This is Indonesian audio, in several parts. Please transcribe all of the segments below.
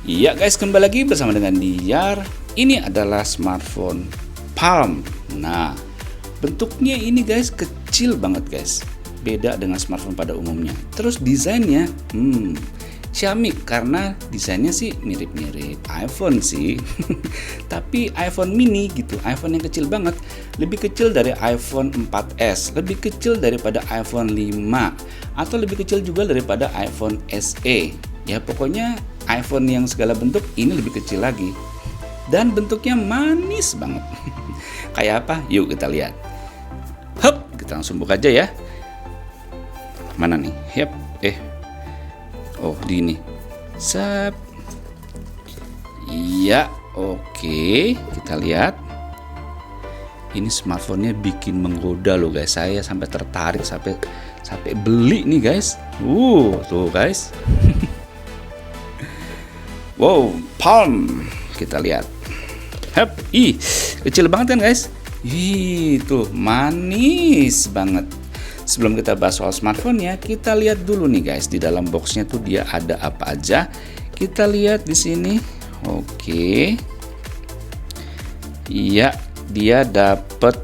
Iya guys, kembali lagi bersama dengan Diyar. Ini adalah smartphone Palm. Nah, bentuknya ini guys kecil banget guys. Beda dengan smartphone pada umumnya. Terus desainnya, Xiaomi karena desainnya sih mirip-mirip iPhone sih. Tapi iPhone mini gitu, iPhone yang kecil banget. Lebih kecil dari iPhone 4S, lebih kecil daripada iPhone 5, atau lebih kecil juga daripada iPhone SE. Ya pokoknya iPhone yang segala bentuk ini lebih kecil lagi. Dan bentuknya manis banget. Kayak apa? Yuk kita lihat. Hup, kita langsung buka aja ya. Mana nih? Yap, oh di ini. Sap. Iya, oke. Kita lihat. Ini smartphone-nya bikin menggoda loh guys. Saya sampai tertarik sampai beli nih guys. Tuh guys. Wow, Palm. Kita lihat. Hup, kecil banget kan guys? Tuh manis banget. Sebelum kita bahas soal smartphone ya, kita lihat dulu nih guys di dalam boxnya tuh dia ada apa aja. Kita lihat di sini. Oke. Iya, dia dapat.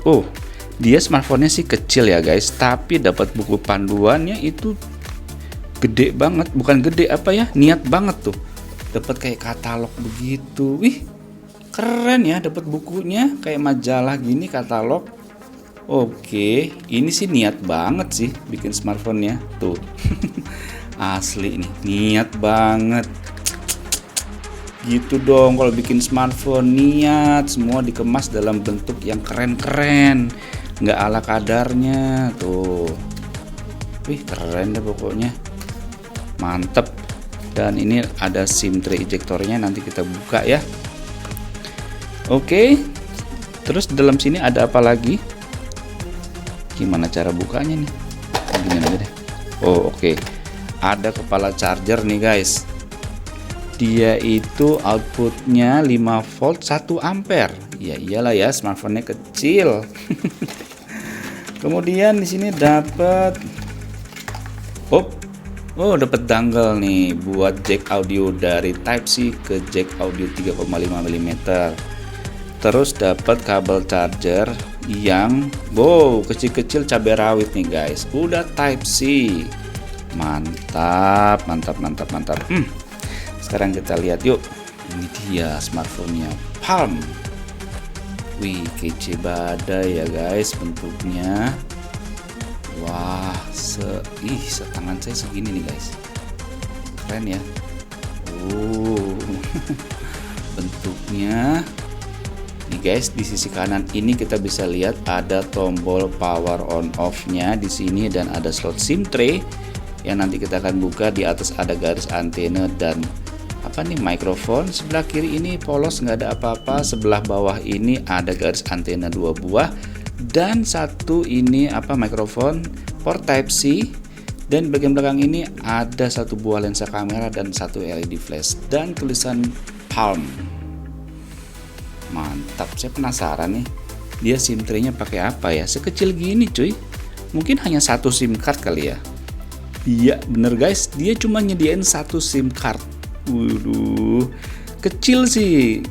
Dia smartphone-nya sih kecil ya guys, tapi dapat buku panduannya itu gede banget. Bukan gede apa ya? Niat banget tuh. Dapat kayak katalog begitu. Keren ya, dapat bukunya kayak majalah gini, katalog. Oke, ini sih niat banget sih bikin smartphone-nya. Tuh. Asli nih, niat banget. Gitu dong kalau bikin smartphone, niat, semua dikemas dalam bentuk yang keren-keren. Nggak ala kadarnya. Tuh. Keren deh pokoknya. Mantep. Dan ini ada SIM tray ejectornya, nanti kita buka ya. Oke. Terus di dalam sini ada apa lagi? Gimana cara bukanya nih? Gini aja deh. Oke. Ada kepala charger nih guys. Dia itu outputnya 5 volt 1 ampere. Ya iyalah ya, smartphone-nya kecil. Kemudian di sini dapat dapat dongle nih buat jack audio dari Type-C ke jack audio 3,5 mm. Terus dapat kabel charger yang kecil-kecil cabai rawit nih guys. Udah Type-C. Mantap. Sekarang kita lihat yuk. Ini dia smartphone-nya Palm. Kece badai ya guys bentuknya. Wah, setangan saya segini nih guys. Keren ya. Bentuknya. Nih guys, di sisi kanan ini kita bisa lihat ada tombol power on off-nya di sini dan ada slot SIM tray yang nanti kita akan buka. Di atas ada garis antena dan mikrofon. Sebelah kiri ini polos, nggak ada apa-apa. Sebelah bawah ini ada garis antena 2 buah. Dan satu ini mikrofon port Type-C, dan bagian belakang ini ada satu buah lensa kamera dan satu LED flash dan tulisan Palm. Mantap, saya penasaran nih dia SIM tray-nya pakai apa ya, sekecil gini cuy. Mungkin hanya satu SIM card kali ya. Iya bener guys, dia cuma nyediain satu SIM card. Kecil sih.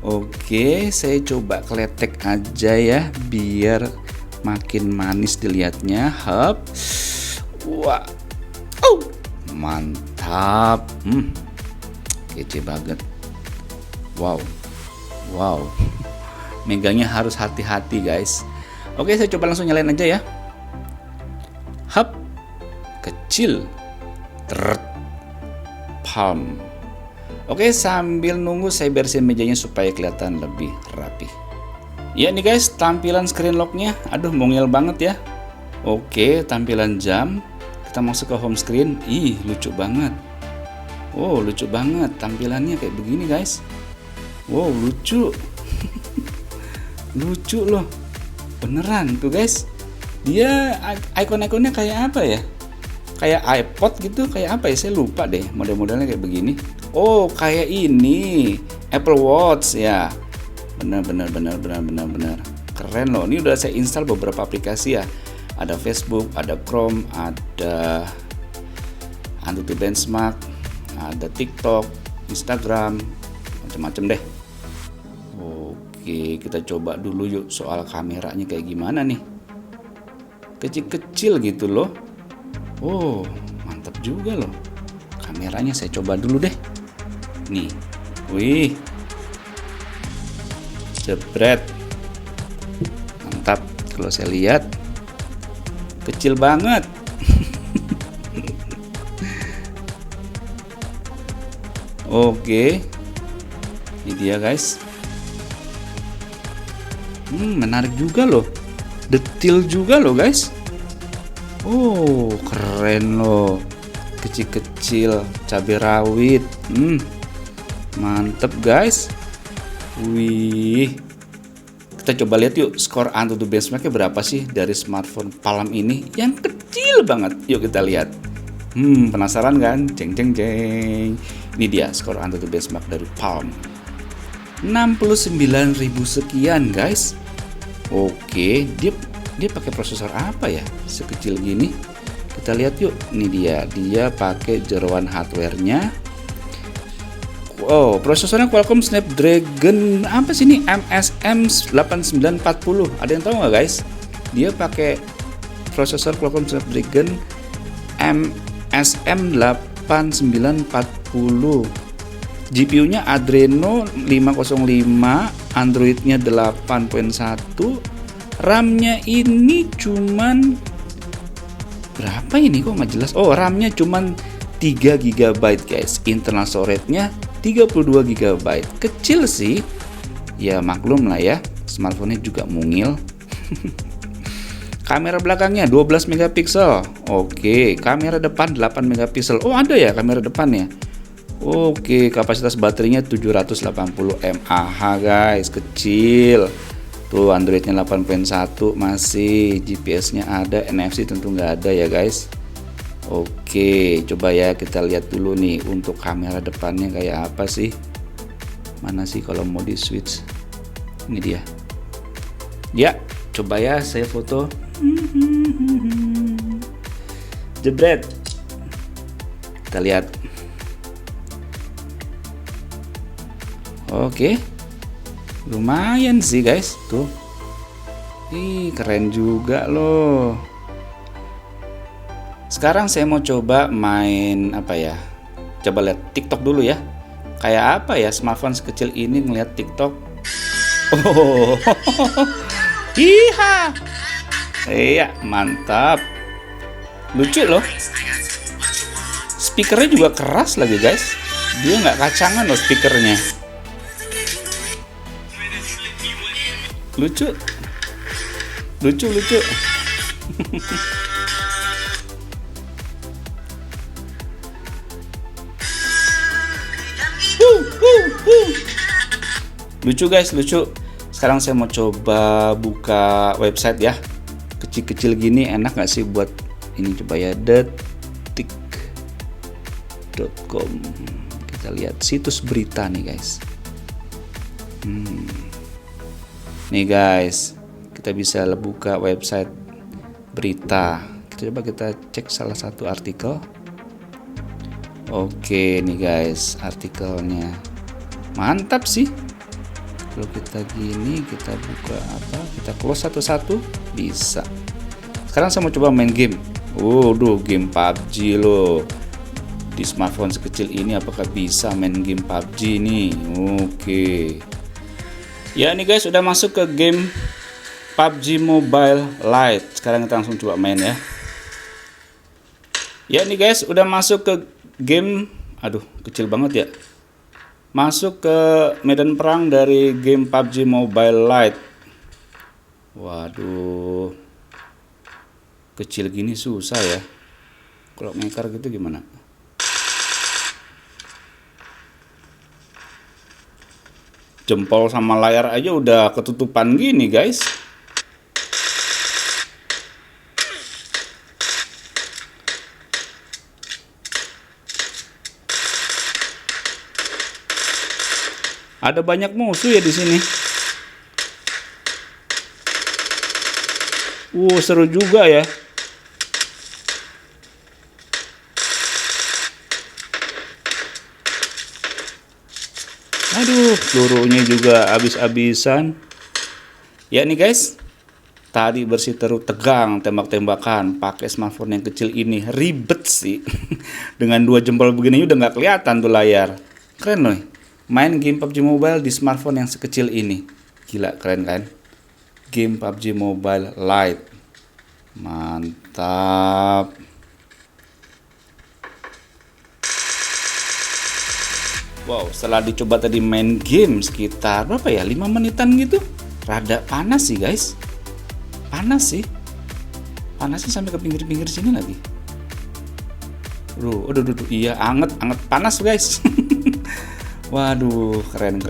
Oke, saya coba kletek aja ya biar makin manis dilihatnya. Hup. Wah. Mantap. Kece banget. Wow. Megangnya harus hati-hati guys. Oke, saya coba langsung nyalain aja ya. Hup. Kecil. Palm. Oke, sambil nunggu saya bersihin mejanya supaya kelihatan lebih rapi. Ya nih guys, tampilan screen lock-nya. Aduh, mungil banget ya. Oke, tampilan jam. Kita masuk ke home screen. Lucu banget. Lucu banget tampilannya kayak begini guys. Lucu. Lucu loh. Beneran tuh guys. Dia icon-iconnya kayak apa ya? Kayak iPod gitu, kayak apa ya? Saya lupa deh model-modelnya kayak begini. Kayak ini Apple Watch ya. Benar. Keren loh. Ini udah saya install beberapa aplikasi ya. Ada Facebook, ada Chrome, ada Antutu Benchmark, ada TikTok, Instagram, macam-macam deh. Oke, kita coba dulu yuk soal kameranya kayak gimana nih. Kecil-kecil gitu loh. Oh, mantap juga loh. Kameranya saya coba dulu deh. Nih. Wih. Jebret. Mantap. Kalau saya lihat kecil banget. Oke. Ini dia guys. Menarik juga loh. Detail juga loh guys. Oh, keren loh. Kecil-kecil cabai rawit. Mantep guys. Wih. Kita coba lihat yuk skor Antutu benchmarknya berapa sih dari smartphone Palm ini yang kecil banget. Yuk kita lihat. Penasaran kan? Jeng jeng jeng. Ini dia skor Antutu benchmark dari Palm. 69.000 sekian guys. Oke, dia pakai prosesor apa ya sekecil gini? Kita lihat yuk. Ini dia pakai jeroan hardware-nya. Oh, prosesornya Qualcomm Snapdragon apa sih ini? MSM 8940. Ada yang tahu nggak guys? Dia pakai prosesor Qualcomm Snapdragon MSM 8940. GPU-nya Adreno 505, Android-nya 8.1, RAM-nya ini cuman berapa ini kok nggak jelas? Oh, RAM-nya cuman 3 GB guys, internal storage-nya 32 GB. Kecil sih, ya maklum lah ya, smartphone-nya juga mungil. Kamera belakangnya 12 megapiksel. Oke, kamera depan 8 megapiksel. Oh, ada ya kamera depannya. Oke, kapasitas baterainya 780 mAh guys, kecil. Tuh Android-nya 8.1 masih, GPS-nya ada, NFC tentu nggak ada ya guys. Oke, coba ya kita lihat dulu nih untuk kamera depannya kayak apa sih. Mana sih kalau mau di switch? Ini dia. Ya, coba ya saya foto. Jebret. Kita lihat. Oke, lumayan sih guys, tuh. Ih, keren juga loh. Sekarang saya mau coba main apa ya? Coba lihat TikTok dulu ya. Kayak apa ya smartphone sekecil ini ngeliat TikTok? Oh, iha, iya mantap, lucu loh. Speakernya juga keras lagi guys. Dia nggak kacangan loh speakernya. Lucu. Lucu guys, lucu. Sekarang saya mau coba buka website ya. Kecil-kecil gini enak nggak sih buat ini? Coba ya, detik.com. Kita lihat situs berita nih guys. Nih guys, kita bisa buka website berita. Kita cek salah satu artikel. Oke nih guys, artikelnya mantap sih. Kalau kita gini, kita buka apa? Kita close satu-satu bisa. Sekarang saya mau coba main game. Game PUBG loh. Di smartphone sekecil ini apakah bisa main game PUBG nih? Oke. Ya nih guys, udah masuk ke game PUBG Mobile Lite. Sekarang kita langsung coba main ya. Ya nih guys, udah masuk ke game. Aduh, kecil banget ya. Masuk ke medan perang dari game PUBG Mobile Lite. Waduh, kecil gini susah ya. Kalau ngeker gitu gimana? Jempol sama layar aja udah ketutupan gini guys. Ada banyak musuh ya di sini. Seru juga ya. Aduh, pelurunya juga habis-habisan. Ya nih guys, tadi bersih terus tegang tembak-tembakan pakai smartphone yang kecil ini, ribet sih. Dengan 2 jempol begini udah nggak kelihatan tuh layar. Keren loh, main game PUBG Mobile di smartphone yang sekecil ini. Gila, keren kan? Game PUBG Mobile Lite. Mantap. Wow, setelah dicoba tadi main game sekitar berapa ya? 5 menitan gitu. Rada panas sih guys. Panas sih. Panasnya sampai ke pinggir-pinggir sini lagi. Aduh, iya anget panas guys. Waduh, keren.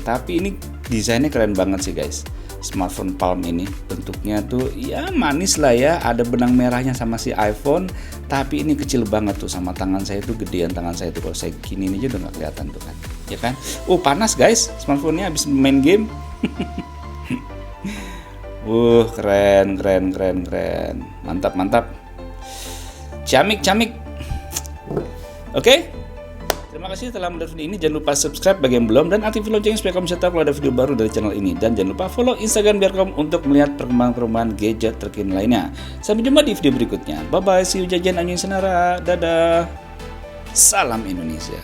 Tapi ini desainnya keren banget sih guys. Smartphone Palm ini bentuknya tuh ya manis lah ya, ada benang merahnya sama si iPhone, tapi ini kecil banget tuh sama tangan saya tuh, gedean tangan saya tuh. Kalau saya gini ini aja udah nggak kelihatan tuh kan, ya kan? Panas guys, smartphone-nya habis main game. Keren, mantap, ciamik. Oke. Terima kasih telah menonton video ini. Jangan lupa subscribe bagi yang belum dan aktifkan lonceng supaya kamu bisa tahu kalau ada video baru dari channel ini. Dan jangan lupa follow Instagram Biarcom untuk melihat perkembangan gadget terkini lainnya. Sampai jumpa di video berikutnya. Bye bye, see you jajan anjing senara. Dadah. Salam Indonesia.